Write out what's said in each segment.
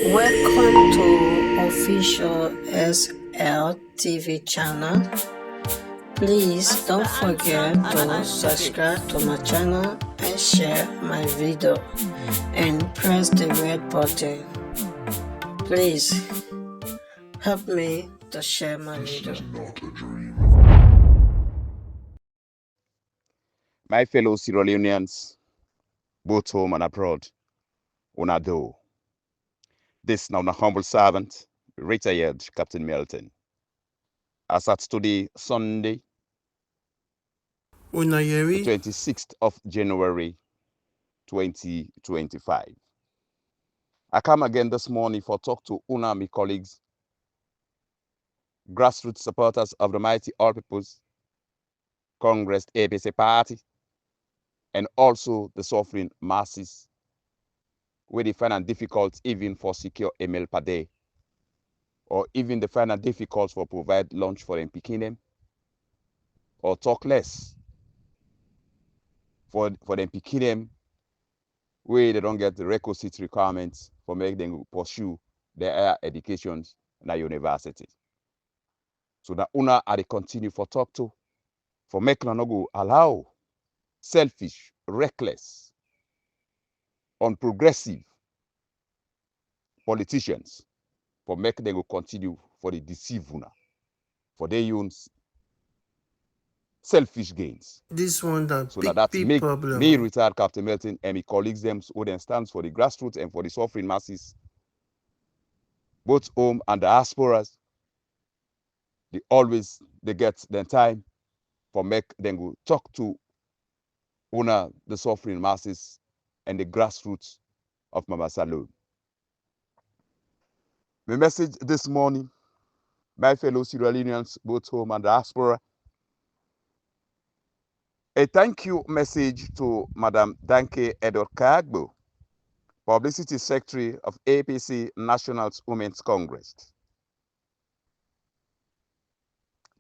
Welcome to official SLTV channel. Please don't forget to subscribe to my channel and share my video and press the red button. Please help me to share my video. My fellow Sierra Leoneans, both home and abroad, una do. This now the humble servant, retired Captain Milton. As at today, Sunday, the 26th of January, 2025. I come again this morning for talk to una, my colleagues, grassroots supporters of the mighty All-People's Congress APC party, and also the suffering masses, where they find it difficult even for secure a meal per day, or even they find it difficult for provide lunch for them picking them, or talk less for them picking them, where they don't get the requisite requirements for make them pursue their higher educations in a university. So that una are they continue for talk to, for make no go allow selfish, reckless, unprogressive politicians for make them go continue for the deceive una, for their own selfish gains. This one So that make problem. me retired Captain Milton and my colleagues them who then stands for the grassroots and for the suffering masses, both home and diasporas. They get their time for make them go talk to una the suffering masses and the grassroots of Mama Salone. My message this morning, my fellow Sierra Leoneans, both home and diaspora, a thank you message to Madam Dankay Kargbo, Publicity Secretary of APC National Women's Congress.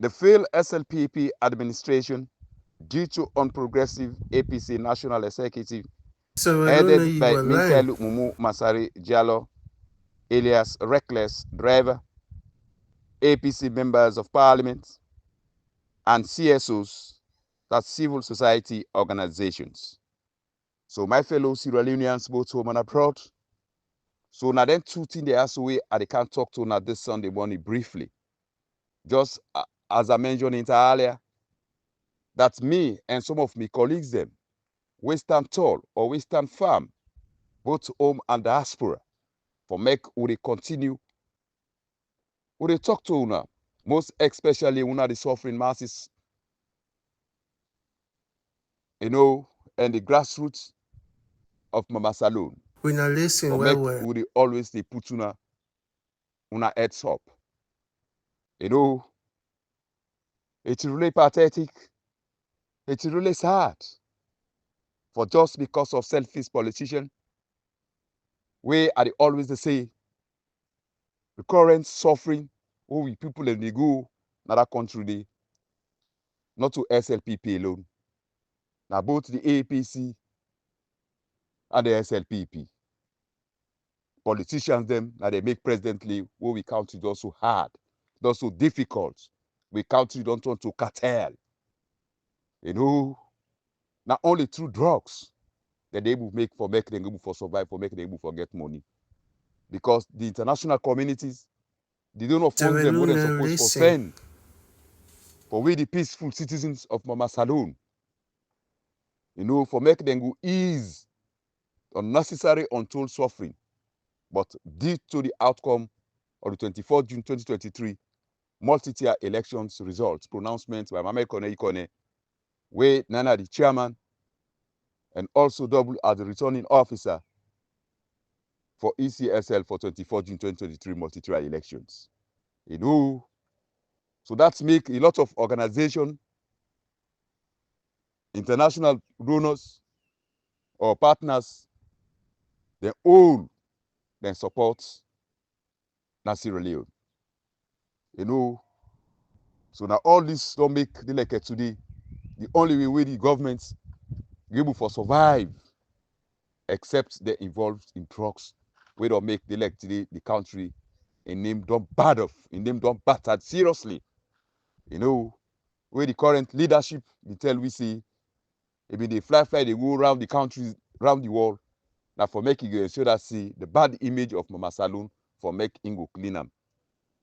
The failed SLPP administration, due to unprogressive APC National Executive, headed by MINKAILU, MUMU, MANSARAY, JALLOH, ALIAS, reckless driver, APC members of parliament, and CSOs, that's civil society organizations. So my fellow Sierra Leoneans, both home and abroad, so now then two things they ask away I can't talk to now this Sunday morning briefly. Just as I mentioned it earlier, that me and some of my colleagues them, we stand tall or we stand firm, both home and diaspora, for make we continue, we talk to una, most especially una the suffering masses, and the grassroots of Mama Salone. We now listen for well, make we always they put una heads up. It's really pathetic. It's really sad. For just because of selfish politicians, we are always the same. The current suffering, who we people in the go, in that country, not to SLPP alone. Now both the APC and the SLPP. Politicians them, now they make presently where we country just so hard, just so difficult. We country don't want to cartel. Not only through drugs that they will make them able for survive, for make them able for get money. Because the international communities, they don't fund them what they're supposed to send. For we the peaceful citizens of Mama Salone, for make them go ease unnecessary untold suffering. But due to the outcome of the 24th June 2023 multi-tier elections results pronouncement by Mama Ikone, where Nana the chairman and also double as the returning officer for ECSL for 24th June 2023 multi-tier elections. So that's make a lot of organizations, international donors or partners, they all then support Sierra Leone. So now all this don't make the like today the only way the governments be able to survive, except they're involved in drugs we don't make the country a name don't bad of, a name don't battered seriously. You know, where the current leadership, they tell we see, maybe they fly, they go around the countries, around the world, now for making you ensure that see the bad image of Mama Saloon for make Ingo clean them.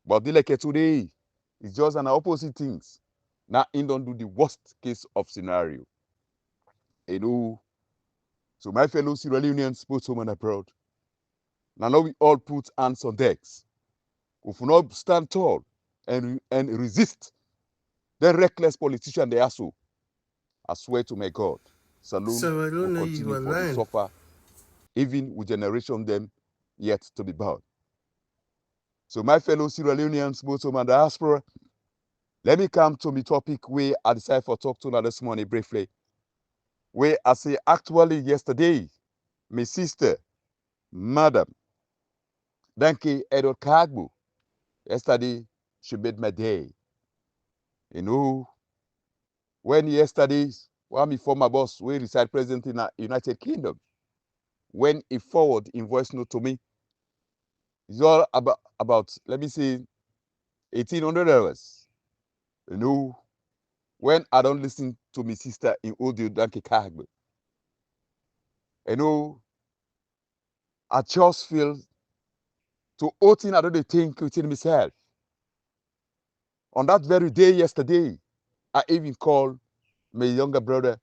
But the like today, it's just an opposite things. Now in don't do the worst case of scenario. You know, so my fellow Sierra Leonean sportswomen abroad, now we all put hands on decks. If we not stand tall and resist the reckless politician they are so, I swear to my God, Saloon will continue for the suffer, even with generation them yet to be born. So my fellow Sierra Leonean sportswomen diaspora, let me come to the topic where I decided for talk to now this morning briefly. Where I say actually yesterday, my sister, Madam Dankay Kargbo, yesterday she made my day. You know, when yesterday, one my former boss, we reside present in the United Kingdom, when he forward in voice note to me, it's all about let me say, $1,800. You know, when I don't listen to my sister in audio Dankay Kargbo, you know, I just feel to outing I don't think within myself. On that very day yesterday, I even called my younger brother,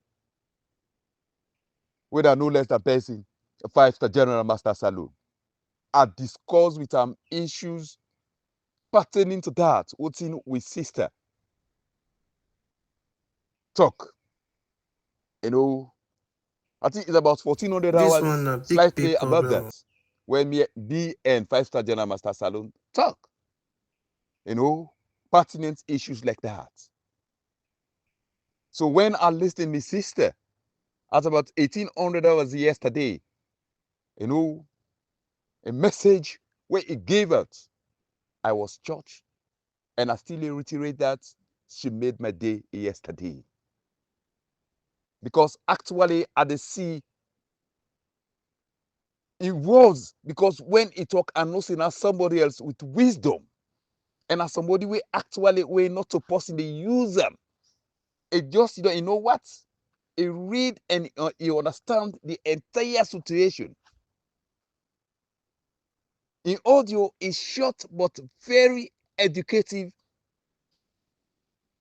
with no less than person, a 5-star General Master Saloon. I discussed with him issues pertaining to that, outing with sister. Talk. You know, I think it's about 1,400 hours, slightly above that, when me and 5-star General Master Saloon talk. You know, pertinent issues like that. So when I listened to my sister at about 1,800 hours yesterday, you know, a message where he gave out, I was touched. And I still reiterate that she made my day yesterday. Because actually at the sea, it was because when he talk and not seeing as somebody else with wisdom, and as somebody we actually we not supposed to use them. It just you know what? He read and he understand the entire situation. In audio is short but very educative,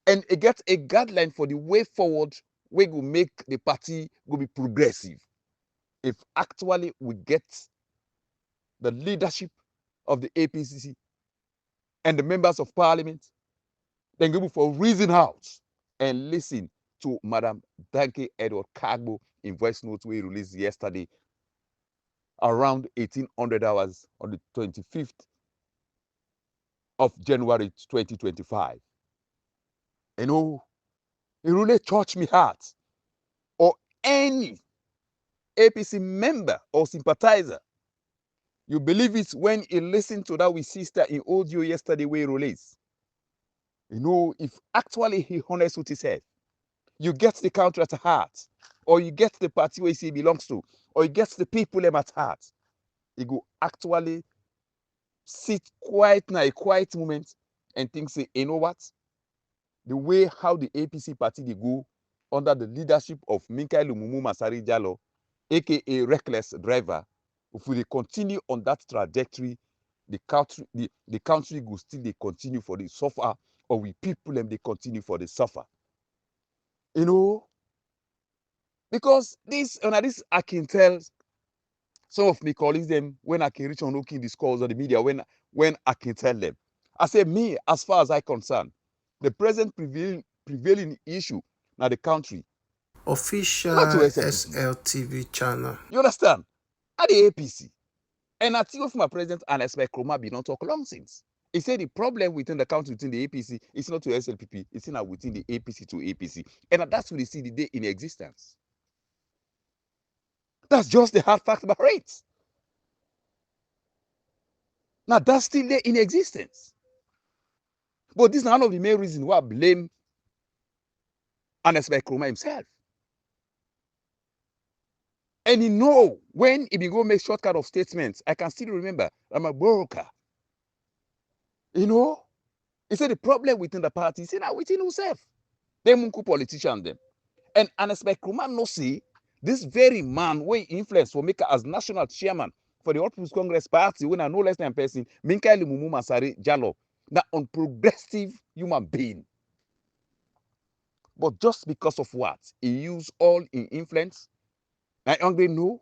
and it gets a guideline for the way forward. We will make the party go be progressive. If actually we get the leadership of the APCC and the members of parliament, then go for reason out and listen to Madam Dankay Kargbo in voice notes we released yesterday around 1,800 hours on the 25th of January 2025. You know, it really touched me heart. Or any APC member or sympathizer, you believe it when you listen to that with sister in audio yesterday we released. You know, if actually he honest with himself, you get the country at heart, or you get the party where he belongs to, or you get the people at heart, he go actually sit quiet in a quiet moment and think, say, you know what? The way how the APC party they go under the leadership of MINKAILU MANSARAY JALLOH, aka Reckless Driver, if we continue on that trajectory, the country will still they continue for the suffer, or we people and they continue for the suffer. You know, because this I can tell some of my colleagues them when I can reach on looking the scores on the media when I can tell them. I say me, as far as I concern, the present prevailing issue now the country. Official Not to SLPP. SLTV channel. You understand? At the APC. And I think of my president and expect Kroma be not talk long since. He said the problem within the country, within the APC, is not to SLPP, it's not within the APC to APC. And that's what they see the day in existence. That's just the hard fact about it. Now that's still there in existence. But this is one of the main reasons why I blame and expect Kroma himself. And he know when he be go make shortcut of statements. I can still remember I'm a broker. You know, he said the problem within the party, he said now within himself. They munku politicians them. And Anespe Krumah no see this very man where influence for make as national chairman for the All People's Congress Party when I no less than person, MINKAILU MUMU JALLOH, that unprogressive human being. But just because of what? He used all in influence. I hungry no.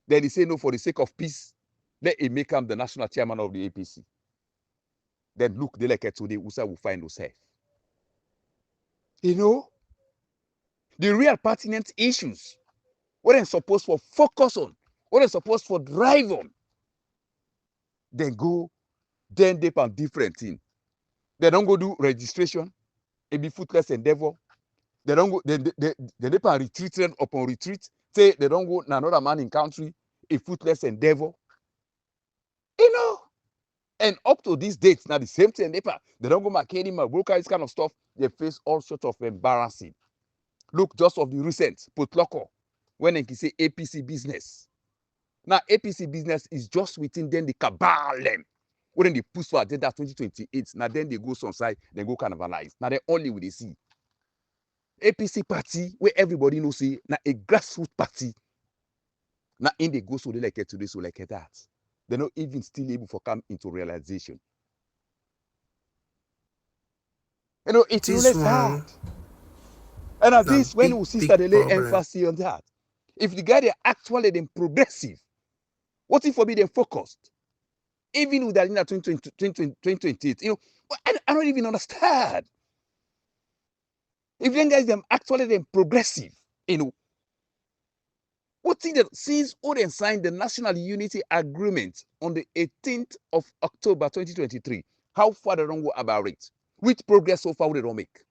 Then he say no for the sake of peace. Let him make him the national chairman of the APC. Then look, they like today, USA will find herself. You know, the real pertinent issues, what they're supposed to focus on, what they're supposed to drive on, then go, then they on different thing. They don't go do registration, it be fruitless endeavor. They don't go, they on retreat upon retreat. Say they don't go another man in country, a fruitless endeavor. You know, and up to these dates, now the same thing, they don't go marketing, my broker, this kind of stuff. They face all sorts of embarrassing. Look, just of the recent Potloko, when they say APC business. Now, APC business is just within then the cabal them. When they push for agenda 2028, now then they go some side, they go carnivalize. Now they only will they see. APC party, where everybody knows see, now a grassroots party. Now in they go so they like it today, so like that. They're not even still able to come into realization. You know, it's really sad. And at this, when we see that they lay emphasis on that, if the guy they actually then progressive, what if for be them focused? Even with that in 2028, you know, I don't even understand. If them guys them actually then progressive, you know, what thing that since Oden signed the National Unity Agreement on the 18th of October 2023, how far they don't go about it? Which progress so far they don't make?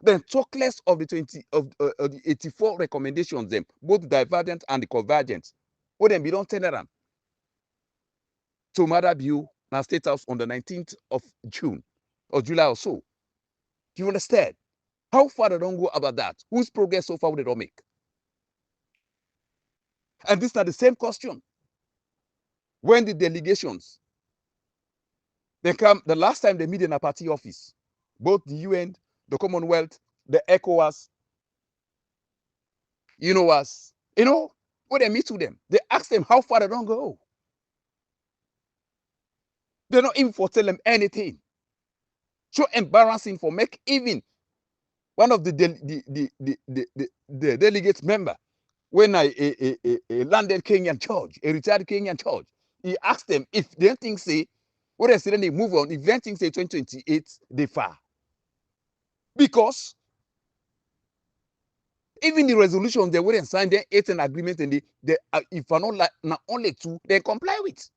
Then talk less of the 84 recommendations, them both divergent and the convergent. What them be don't turn around. So Mother View now State House on the 19th of June or July or so. Do you understand? How far they don't go about that? Whose progress so far they don't make? And these are the same question. When the delegations they come, the last time they meet in a party office, both the UN, the Commonwealth, the ECOWAS, you know us, you know, when they meet with them, they ask them how far they don't go. They're not even for tell them anything. So embarrassing for make even one of the delegates member, when a landed Kenyan judge, a retired Kenyan judge, he asked them if they think say, what they say then they move on, if they think say 2028, they far. Because even the resolution they wouldn't sign, they ate an agreement and they if are not like not only 2, they comply with.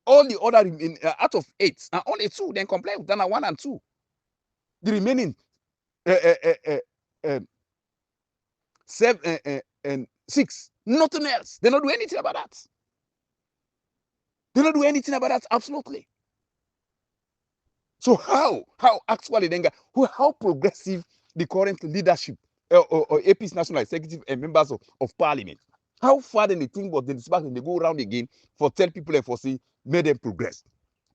All the other out of 8, and only 2 then comply with, then 1 and 2. The remaining 7 and 6, nothing else. They don't do anything about that. They don't do anything about that, absolutely. So how actually then how progressive the current leadership or AP's national executive and members of parliament, how far then they think about the dispatch and they go around again for tell people and for say make them progress.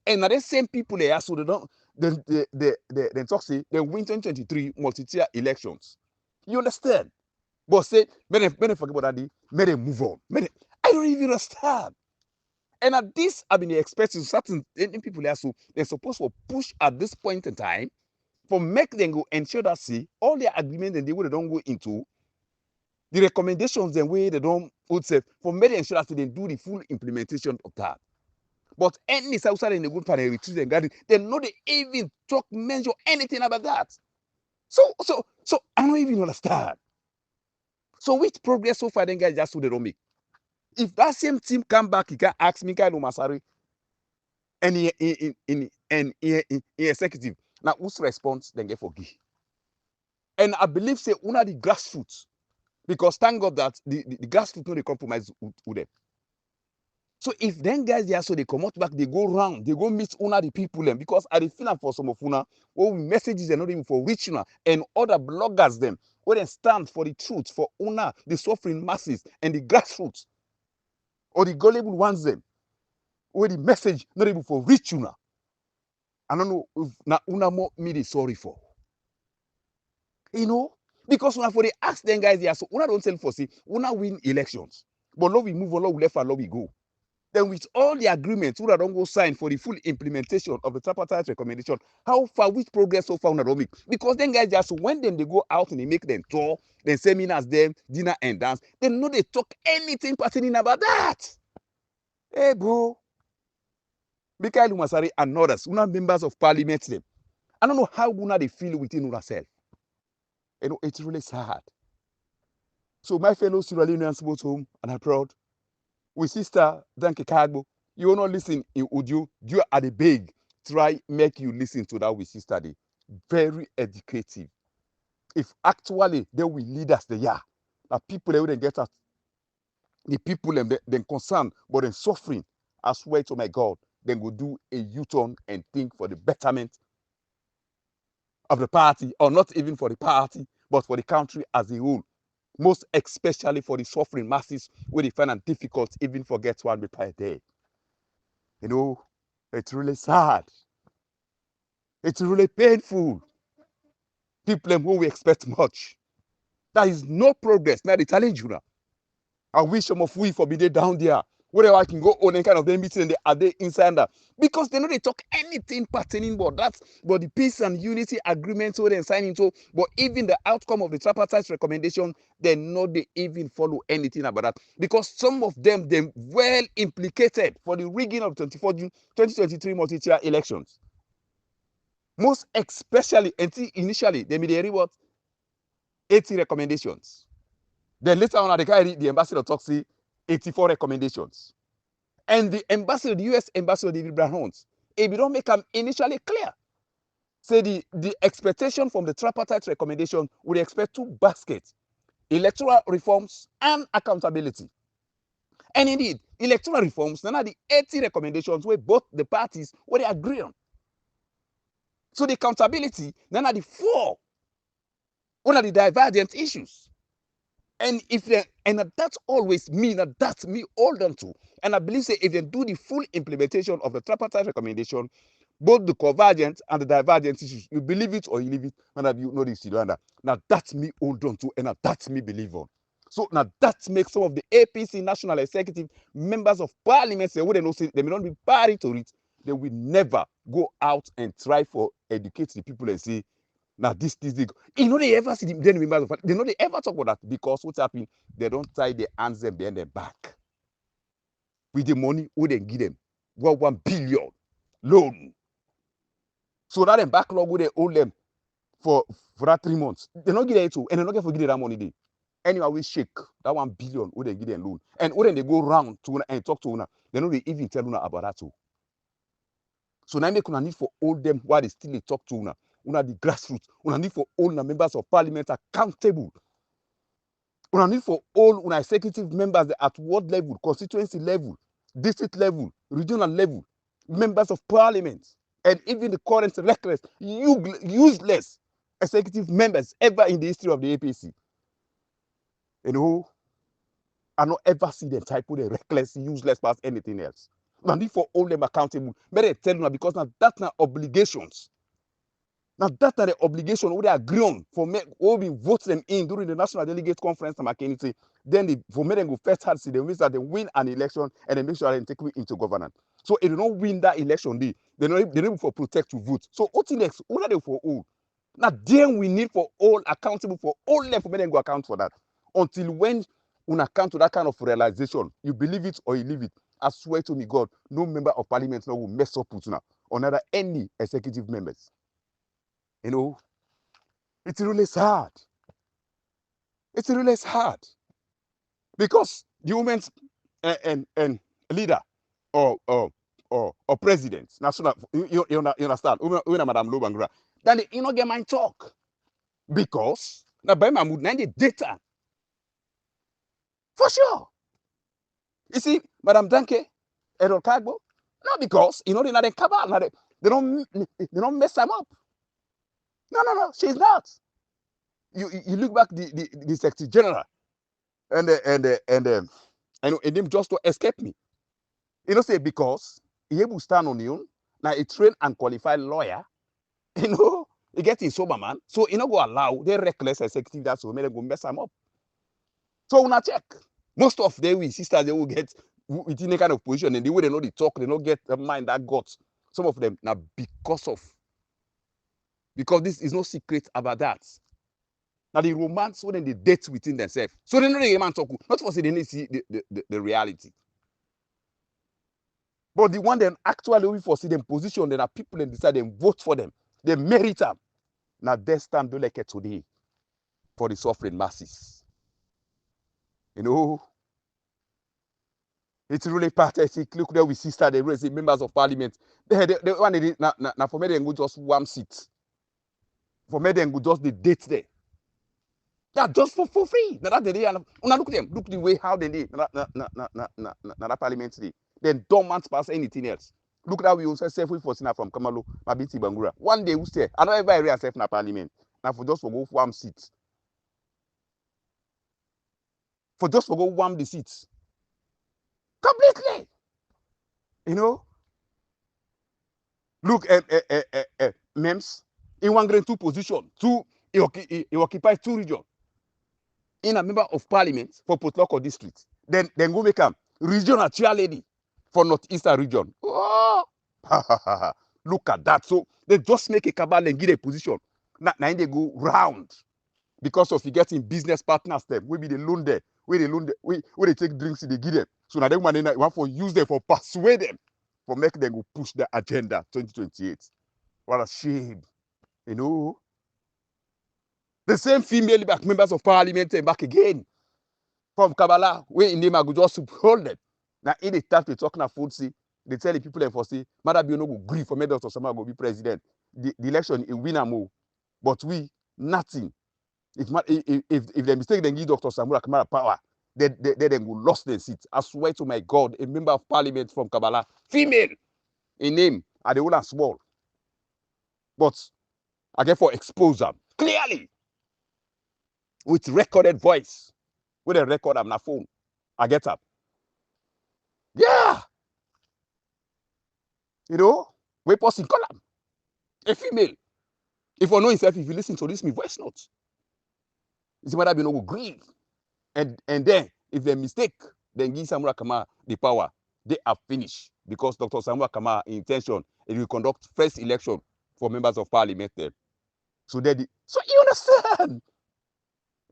And now the same people they are so they don't they talk say they win 2023 multi-tier elections. You understand? But say may they forget about that, may they move on. I don't even understand. And at this, I've been expecting certain people there, so they're supposed to push at this point in time for make them go ensure that see all their agreements and the way they don't go into the recommendations and way they don't would say for make them ensure that they do the full implementation of that. But any outside in the good part of retreat and garden, they know they even talk, mention anything about that. So I don't even understand. So which progress so far then guys just so they don't make? If that same team come back, he can ask MINKAILU MANSARAY and in executive. Now, whose response then get forgive? And I believe say una the grassroots, because thank God that the grassroots no they compromise with them. So if then guys there so they come out back, they go round, they go meet una the people them, because I feel for some of una, messages are not even for reaching and other bloggers them where they stand for the truth, for una, the suffering masses, and the grassroots, or the gullible ones them, where the message not able for reach una. I don't know if na una more me dey sorry for. You know, because una for they ask them guys here, so una don't tell for see, una win elections. But love we move on, love we left and love we go. Then with all the agreements, una don't go sign for the full implementation of the tripartite recommendation. How far, which progress so far una don't make? Because then guys just when them they go out and they make them tour, then seminars, them dinner and dance, they know they talk anything pertaining about that. Hey bro, MINKAILU MANSARAY and others, una members of parliament them. I don't know how una they feel within una self. You know, it's really sad. So my fellow Sierra Leoneans both home and abroad, with sister Dankay Kargbo, you will not listen in audio. You are the big. Try make you listen to that with sister day. Very educative. If actually they will lead us there, that people they wouldn't get at the people and then concerned but then suffering. I swear to my God, then go do a U-turn and think for the betterment of the party, or not even for the party, but for the country as a whole. Most especially for the suffering masses where they find it difficult even forget one meal per day. You know, it's really sad. It's really painful. People who we expect much. There is no progress. Now they challenge you now. I wish some of we forbid down there. Wherever I can go on any kind of meeting and they are there inside that. Because they know they talk anything pertaining but that's but the peace and unity agreement so they sign into, but even the outcome of the tripartite recommendation, they know they even follow anything about that. Because some of them well implicated for the rigging of 24 June 2023 multi-tier elections. Most especially initially they made a what 80 recommendations. Then later on they carry the ambassador talks 84 recommendations. And the ambassador, the US ambassador David Brownhounds, if you don't make them initially clear, say the expectation from the tripartite recommendation would expect two baskets: electoral reforms and accountability. And indeed, electoral reforms, none of the 80 recommendations where both the parties where they agree on. So the accountability, none of the 4, one of the divergent issues. And if they, and that's always me, that's me hold on to. And I believe say if they do the full implementation of the tripartite recommendation, both the convergent and the divergent issues, you believe it or you leave it, none of you know this. Now that's me hold on to, and that's me believe on. So now that makes some of the APC national executive members of parliament say, they may not be party to it, they will never go out and try for educate the people and say, now this you know they ever see them members of they know they ever talk about that, because what's happening, they don't tie their hands and behind their back with the money who they give them 1 billion loan. So that them backlog who they owe them for that 3 months, they don't give it to, and they don't get forget that money they. Anyway, we shake that 1 billion who they give them loan. And when they go round to una and talk to una, they know they even tell una about that too. So now make una need for all them while they still they talk to una. Una the grassroots. Una need for all the members of parliament accountable. Una need for all una executive members at ward level, constituency level, district level, regional level, members of parliament, and even the current reckless, useless executive members ever in the history of the APC. You know, I don't ever see them type of the reckless, useless past anything else. Una need for all them accountable. But they tell you because now that's not obligations. Now that's the obligation we agree on for me, we vote them in during the National Delegate Conference and McKinney. Then they for me then go first hard see they means that they win an election and they make sure they take it into governance. So if they don't win that election, they don't for protect to vote. So what next? What are they for all? Now then we need for all accountable for all them for me then go account for that. Until when you account to that kind of realization, you believe it or you leave it. I swear to me, God, no member of parliament now will mess up with now or neither any executive members. You know, it's really sad. It's really sad because the women's and leader or president, national, you understand? Women, Madam Lobangra, then they not get my talk because now by my mood, the data for sure. You see, Madam Dankay, Kargbo, not because they not they cover, they don't mess them up. No, she's not. you look back the Secretary General and him just to escape me. You know, say because he able to stand on his own. Now a trained and qualified lawyer, you know, he get in sober man. So he not go allow the reckless executive that so make them go mess him up. So when I check, most of them we sisters they will get within a kind of position and the way they know they talk, they don't get the mind that got. Some of them now because this is no secret about that. Now the romance when they date within themselves. So they know the man talk. Not for say they need to see the reality. But the one that actually we foresee them position, then are people and decide them vote for them. They merit them. Now this time do like it today for the suffering masses. You know, it's really pathetic. Look there, we sister, they raise the members of parliament. They one they now for me they go just one seat. For me they go just the date there. That just for free. Now that the day, and look at them. Look the way how they did. That parliament day. Then don't want to pass anything else. Look that we also self for Sina from Kamalo, Mabiti Bangura. One day we stay. I don't ever area self na parliament. Now for just for go warm seats. For just for go warm the seats. Completely. You know? Look MEMS. In one grade two position. He occupies two regions. In a member of parliament for Potloko district. Then go make a regional chair lady for Northeastern region. Oh, look at that. So they just make a cabal and give a position. Now they go round because of you getting business partners them. We be the loan there. Where they take drinks, they give them. So now they want for use them for persuade them for make them go push the agenda 2028. What a shame. You know. The same female back members of parliament back again from Kabbalah, where in them I go just hold them. Now in the time they talk na food see, they tell the people and for say, Mother be no go agree for me Dr. Sama go be president. The election is win and but we nothing. If they mistake then give Dr. Samura Kamara power, they then go lost their seat. I swear to my God, a member of parliament from Kabbalah, female in name, are the old and small. But I get for expose them clearly with recorded voice. With a record on my phone. I get up. Yeah. You know, we person column. A female. If I know himself, if you listen to this, me voice note. It's whether you know grieve. And then if they mistake, then give Samura Kama the power. They are finished. Because Dr. Samura Kama intention it will conduct first election for members of parliament there. So you understand?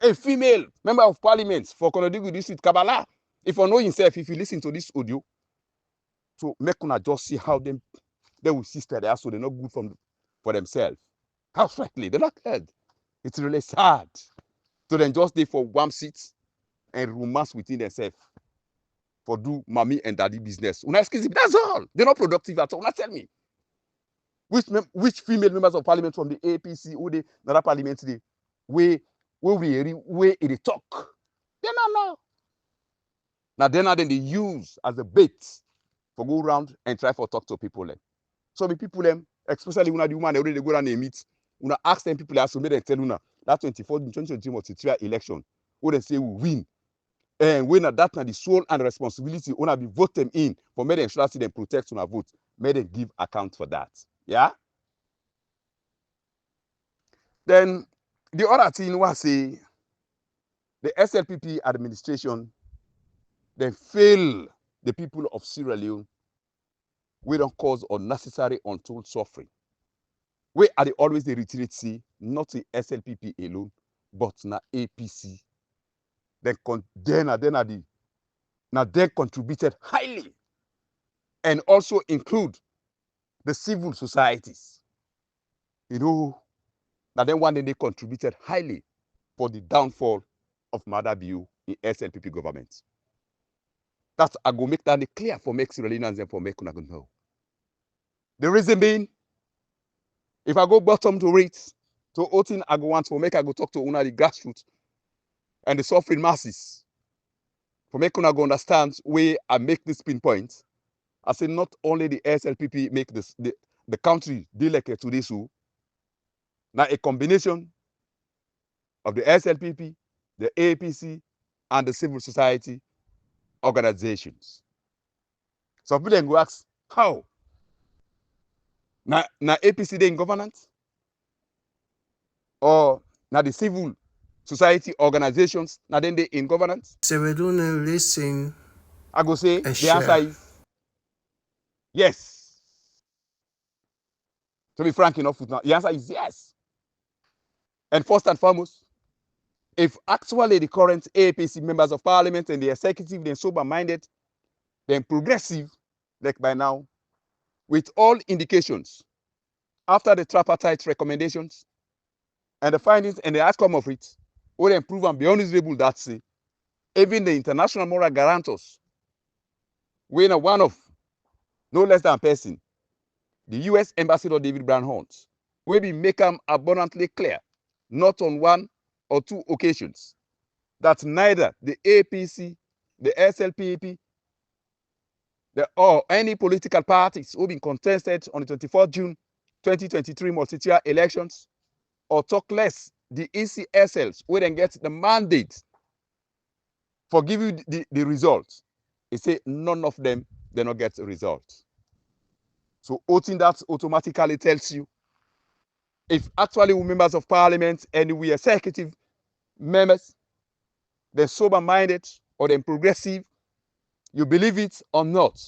A female member of parliament for Konodigu district Kabbalah. If I know himself, if you listen to this audio, so make una just see how they will sister there, so they're not good for themselves. How frankly, they're not good. It's really sad. So then just stay for one seat and romance within themselves for do mommy and daddy business. That's all. They're not productive at all. Now tell me. Which female members of parliament from the APC or the another parliament today where they talk? They not know. Now then they use as a bait for go around and try for talk to people. So the people especially when the woman already go around and meet, when ask them people to make them tell you that 2023 election, where they say we win. And when that the sole and responsibility when be vote them in for make them sure them protect on a vote, may them give account for that. Yeah. Then the other thing was say the SLPP administration they fail the people of Sierra Leone. We don't cause unnecessary untold suffering. We are always the retreat see, not the SLPP alone, but na APC. They contributed highly and also include the civil societies. You know, now then one day they contributed highly for the downfall of Madabiu in SLPP government. That's I go make that clear for make Sierra Leoneans and for make una know. The reason being, if I go bottom to it, to Otin I go want to make I go talk to una the grassroots and the suffering masses. For make una go understand where I make this pinpoint. I say not only the SLPP make this the country deal like to this. Now a combination of the SLPP, the APC, and the civil society organizations. Some people then go ask, how? Na APC they in governance? Or na the civil society organizations, na then they in governance? So we don't listen I go say and the answer share. is yes. To be frank enough with now, the answer is yes. And first and foremost, if actually the current APC members of parliament and the executive, then sober-minded, then progressive, like by now, with all indications, after the tripartite recommendations and the findings and the outcome of it, will improve and be unreasonable that say, even the international moral guarantors, when one of no less than person, the US Ambassador David Brown Hunt, will be make them abundantly clear, not on one or two occasions, that neither the APC, the SLPP, or any political parties who been contested on the 24th June 2023 multi-tier elections, or talk less the ECSLs who then get the mandate for giving the results. He say none of them they not get the results. So voting that automatically tells you if actually we members of parliament and we executive members, they're sober-minded or they're progressive, you believe it or not,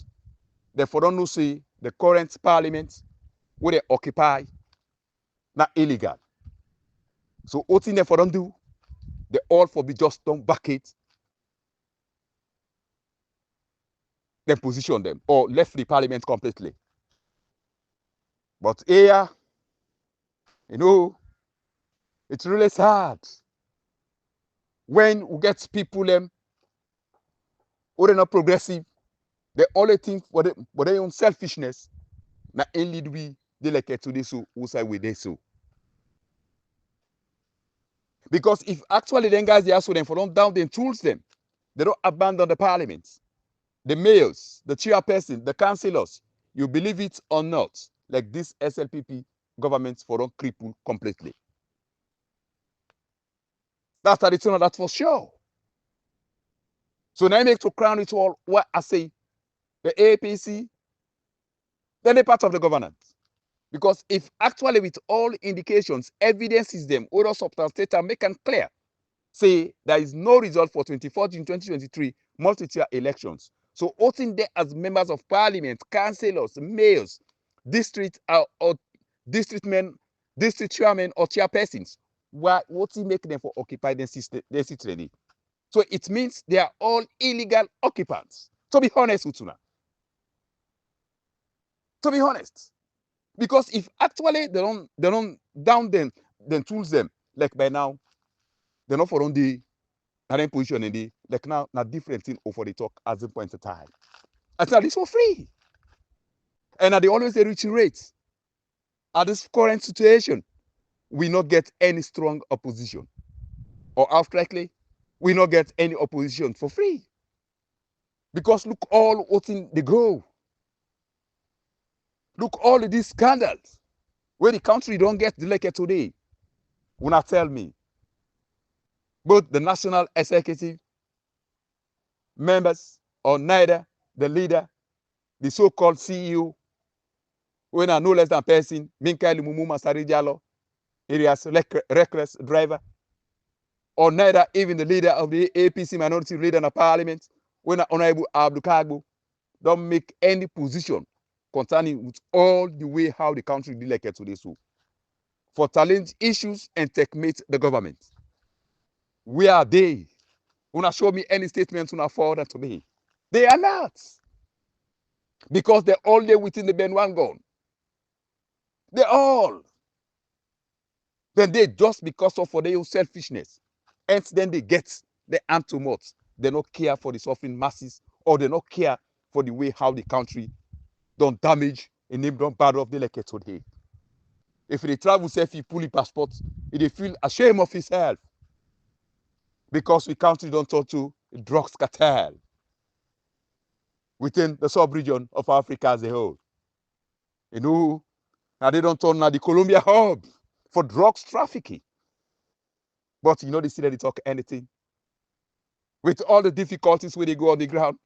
therefore don't know say the current parliament where they occupy not illegal. So voting therefore don't do, they all for be just don't back it, then position them or left the parliament completely. But here, you know, it's really sad when we get people who are not progressive, they only think for their own selfishness. Now, only we they like to this so who say we they so. Because if actually then guys they ask them for them down, then tools them, they don't abandon the parliament, the mayors, the chairperson, the councillors. You believe it or not, like this SLPP government for them cripple completely. That's the return of that for sure. So now I make to crown it all what I say, the APC, then a part of the governance. Because if actually with all indications, evidence is them, other substance data make it clear, say there is no result for 24th June 2023 multi-tier elections. So voting there as members of parliament, councillors, mayors, district or district men, district chairmen or chairpersons, what voting make them for occupy their seat ready. So it means they are all illegal occupants. To be honest with you, to be honest, because if actually they don't down them, then tools them like by now, they're not for on the position in the like now different thing over the talk at the point of time. And now this for free, and they always reiterate at this current situation, we not get any strong opposition, or outrightly, we not get any opposition for free. Because look all what's in the grow. Look all of these scandals where the country don't get elected today. Will not tell me. Both the national executive members or neither the leader, the so-called CEO, when are no less than person, MINKAILU MANSARAY JALLOH, alias reckless driver, or neither even the leader of the APC minority leader in the parliament, when Honorable Kargbo, don't make any position concerning with all the way how the country is elected today. So, for challenge issues and checkmate the government. Where are they? Wanna show me any statements wanna forward to me? They are not. Because they're all there within the Ben one gun. They're all. Then they just because of for their own selfishness. And then they get the hand to mouth. They don't care for the suffering masses, or they don't care for the way how the country don't damage and name don't bad of the elected today. If they travel safe, he pull the passport, they feel ashamed of himself. Because we country don't talk to drugs cartel within the sub-region of Africa as a whole. You know, now they don't turn now the Colombia hub for drugs trafficking. But you know, they see that they talk anything. With all the difficulties where they go on the ground,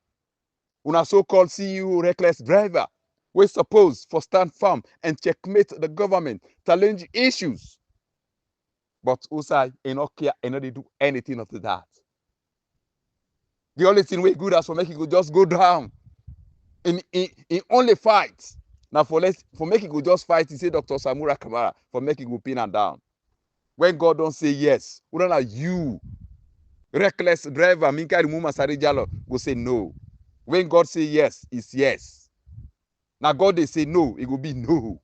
una so-called CEO reckless driver, we suppose for stand firm and checkmate the government, challenge issues. But Usai, not care, and they do anything of that. The only thing we good as for make it go just go down. In only fight. Now for make it go just fight, he say Dr. Samura Kamara, for make it go pin and down. When God don't say yes, we don't like you. Reckless driver, MINKAILU MUMU JALLOH, go say no. When God say yes, it's yes. Now God they say no, it will be no.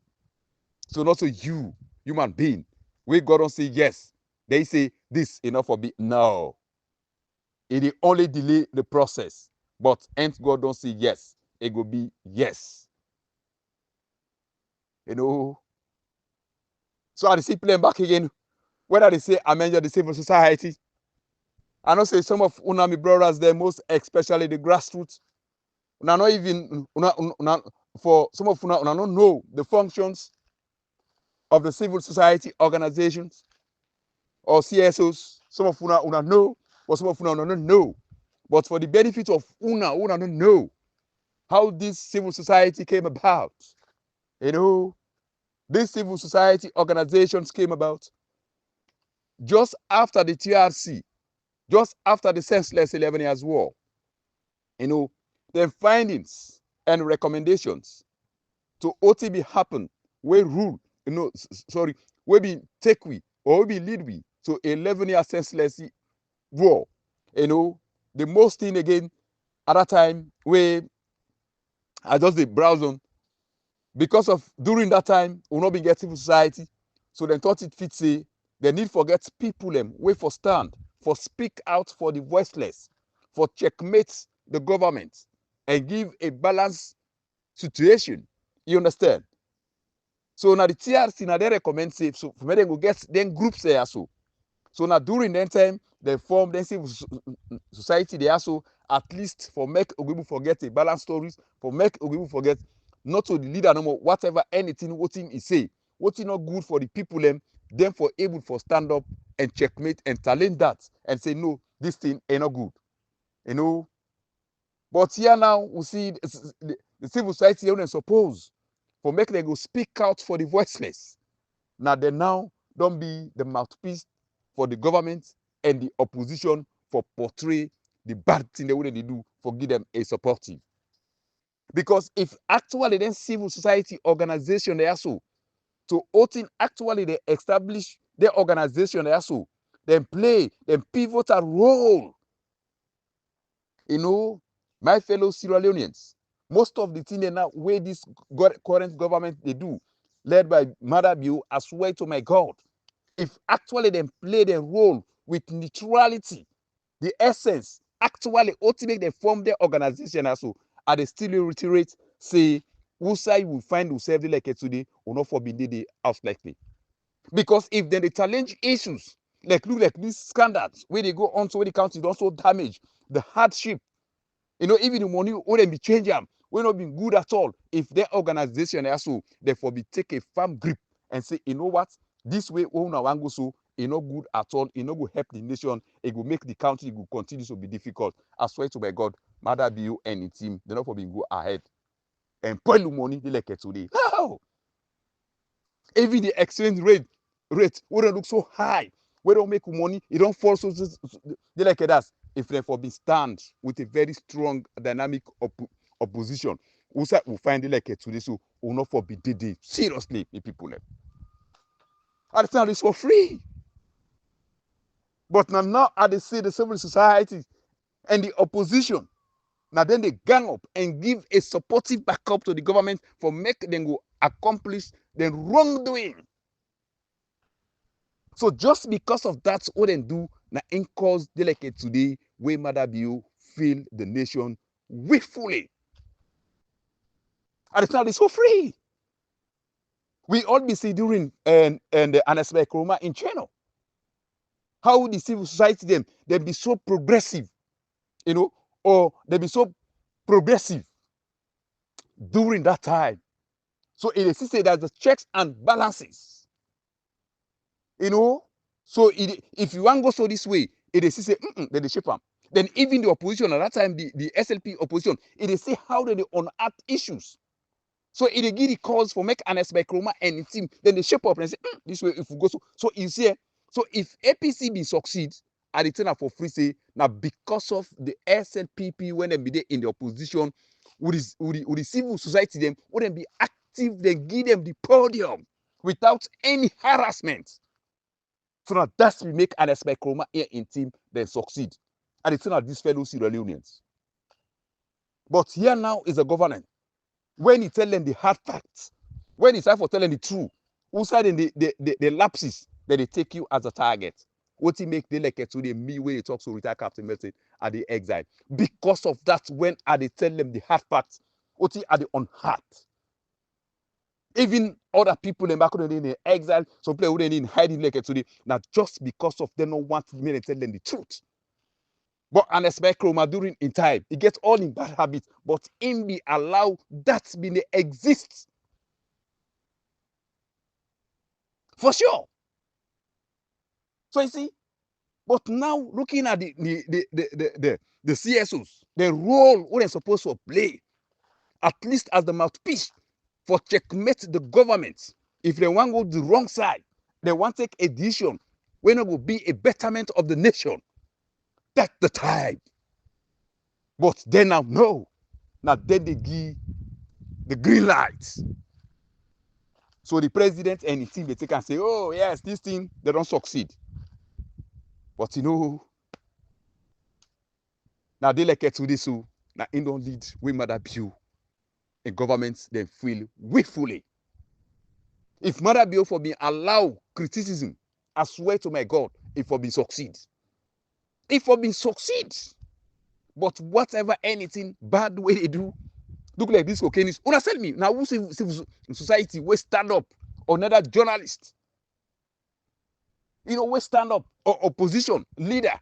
So not so you, human being. When God don't say yes, they say this enough for be no. It only delay the process. But hence God don't say yes, it will be yes. You know. So I see playing back again. Whether they say amend the civil society. I know say some of Unami brothers there, most especially the grassroots. Una not even for some of una don't know the functions of the civil society organizations or CSOs. Some of una know, but some of una don't know. But for the benefit of una don't know how this civil society came about. You know, these civil society organizations came about just after the TRC, just after the senseless 11 years war. You know, the findings and recommendations to OTB happen, we rule, you know, sorry, we be take we or we be lead we to 11 years senseless war. You know, the most thing again at that time we I just the browse on because of during that time we not be get civil society, so they thought it fit say they need forget people them wait for stand for speak out for the voiceless, for checkmate the government and give a balanced situation. You understand? So now the TRC now they recommend say so for me they go get then groups there so. So now during that time they form then civil society they also at least for make Ogibu forget a balanced stories, for make Ogibu forget not to the leader no more whatever anything what him is say, what is not good for the people them for able for stand up and checkmate and challenge that and say no, this thing ain't not good. You know. But here now we see the civil society even suppose for make them go speak out for the voiceless. Now they now don't be the mouthpiece for the government and the opposition for portray the bad thing they want to do for give them a supportive. Because if actually then civil society organization they are so, to OTIN actually they establish their organization they are so, then play, then pivotal role. You know, my fellow Sierra Leoneans, most of the thing they now where this current government they do, led by Madabiu, I swear to my God, if actually they play their role with neutrality, the essence, actually ultimately they form their organization also, and they still reiterate, say, Usai will find himself like it today, or not forbidden the house likely. Because if then they challenge issues, like look like these scandals, where they go on to where the country also damage, the hardship, you know, even the money wouldn't be changing them, will not be good at all. If their organization also, therefore be take a firm grip and say, you know what, this way una wan go so, it not good at all, it not go help the nation, it will make the country, it will continue to be difficult. I swear to my God, Mother be you any team, they not for be go ahead. And put money they like it today. No! Even the exchange rate wouldn't look so high. We don't make money, it don't fall so they like that. If therefore be stand with a very strong dynamic opposition, we will find it like it today, so will not forbid the seriously the people. At the time it's for free. But now at the see the civil society and the opposition, now then they gang up and give a supportive backup to the government for make them go accomplish the wrongdoing. So just because of that, what they do, now in cause delicate today, where Mother Bill feel the nation willfully. And it's not it's for free. We all be see during and the Anasme Kroma in China. How the civil society them, they be so progressive, you know, or they be so progressive during that time. So it is said that the checks and balances, you know. So if you want to go so this way, it is say, then they shape them. Then even the opposition at that time, the SLP opposition, it is say how they unearth issues. So it give the calls for make an Kroma and the team, then they shape up and say, this way if we go so. So you see, so if APC be succeed at the turn for free say, now because of the SLPP when they be there in the opposition, would the civil society them, wouldn't be active, then give them the podium without any harassment. So now that's we make an Kroma here in team, then succeed. And it's not these fellow Sierra Leoneans. But here now is a government. When he tell them the hard facts, when it's time for telling the truth, who side in the lapses that they take you as a target. What he make they like it to the me when they talk to retired Captain Milton at the exile. Because of that, when are they tell them the hard facts, what he are the unhard. Even other people in back in the exile, some people who in hiding like it today, now just because of them not want me to tell them the truth. But an Kroma during in time, he gets all in bad habits, but in be allow that be exist. For sure. So you see, but now looking at the CSOs, the role what they're supposed to play, at least as the mouthpiece for checkmate the government. If they want to go the wrong side, they want to take a decision when it will be a betterment of the nation. That's the time. But then now, no. Now then they give the green light. So the president and his team, they take and say, oh, yes, this thing, they don't succeed. But you know, now they like it to this, so now in don't lead we mother bill and governments then feel willfully. If mother bill for being allow criticism, I swear to my God, if for being succeed. If for being succeed, but whatever anything bad way they do, look like this cocaine. Una tell me now who civil society will stand up or another journalist, you know, we stand up or opposition leader,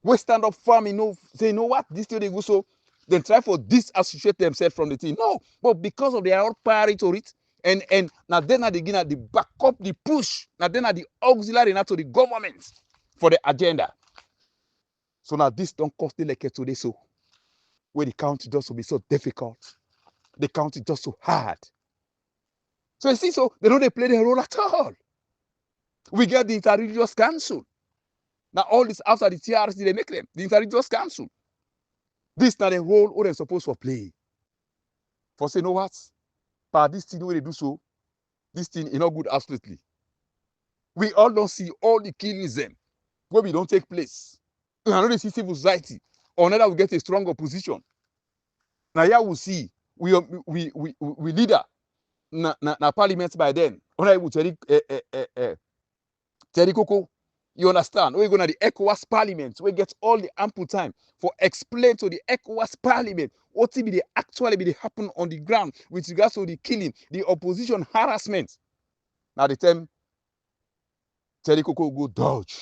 we stand up firm, you know, say, you know what, this thing they go so, then try for disassociate themselves from the thing. No, but because of their own priority to it, and now then at the beginning, the backup, the push, now then at the auxiliary now to the government for the agenda. So now this don't cost the like today, so where the country just will be so difficult, the country just so hard. So you see, so they don't play their role at all. We get the Interreligious Council. Now all this after the TRC they make them, the Interreligious Council. This is not the role what they're supposed to play. For say, you know what? But this thing, when they do so, this thing is not good absolutely. We all don't see all the killings them where we don't take place. We are not see civil society. Or another we get a strong opposition. Now here we see we leader na parliament by then. Honorable Terry Coco, you understand? We're going to the ECOWAS parliament. We get all the ample time for explain to the ECOWAS parliament what will be the actually be happen on the ground with regards to the killing, the opposition harassment. Now the time Terry Coco go dodge.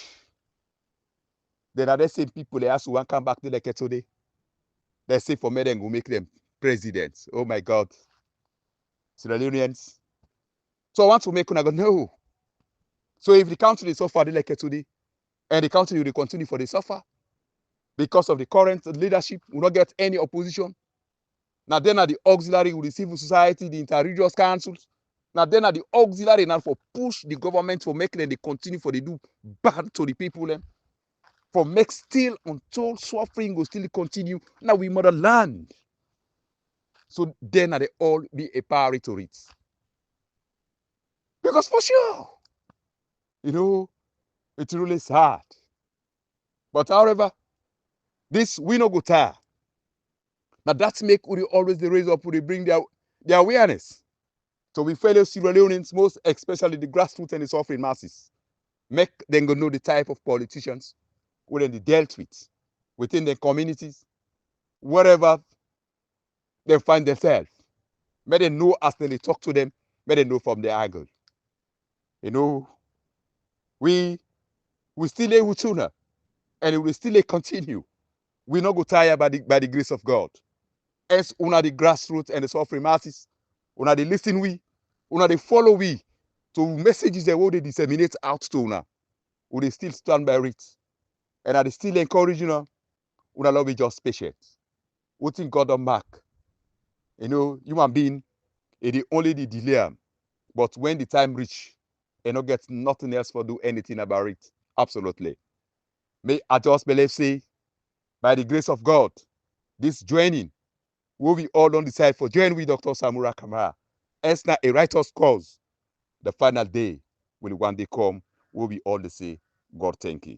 Then are the same people they ask to come back to the today. They say for me then go make them presidents. Oh my God. Sierra Leoneans. So I want to make una go no. So if the country is suffer like today, and the country will continue for the suffer because of the current leadership, will not get any opposition. Now then are the auxiliary with the civil society, the interreligious councils. Now then are the auxiliary now for push the government for making them they continue for they do bad to the people them. For make still until suffering will still continue. Now we motherland. So then are they all be a priority to it. Because for sure, you know, it's really sad. But however, this we no go tire. Now that's make we always the raise up, we bring their awareness. So we fellow Sierra Leoneans, most especially the grassroots and the suffering masses, make them go know the type of politicians who they dealt with within their communities, wherever they find themselves. May they know as they talk to them, may they know from their angle. You know, we still a Wutuna, and it will still continue. We not go tired by the grace of God. As una the grassroots and the suffering masses, una the listen we, una the follow we to messages that will they disseminate out to una. we dey still stand by it. And I dey still encourage una love be just patient. Wetin God don mark, human being, e dey only dey delay am. But when the time reach, e no get nothing else for do anything about it. Absolutely. May I just believe, say, by the grace of God, this joining, will we all don decide for join with Dr. Samura Kamara. It's not a righteous cause. The final day will one day come, will we all say, God thank you.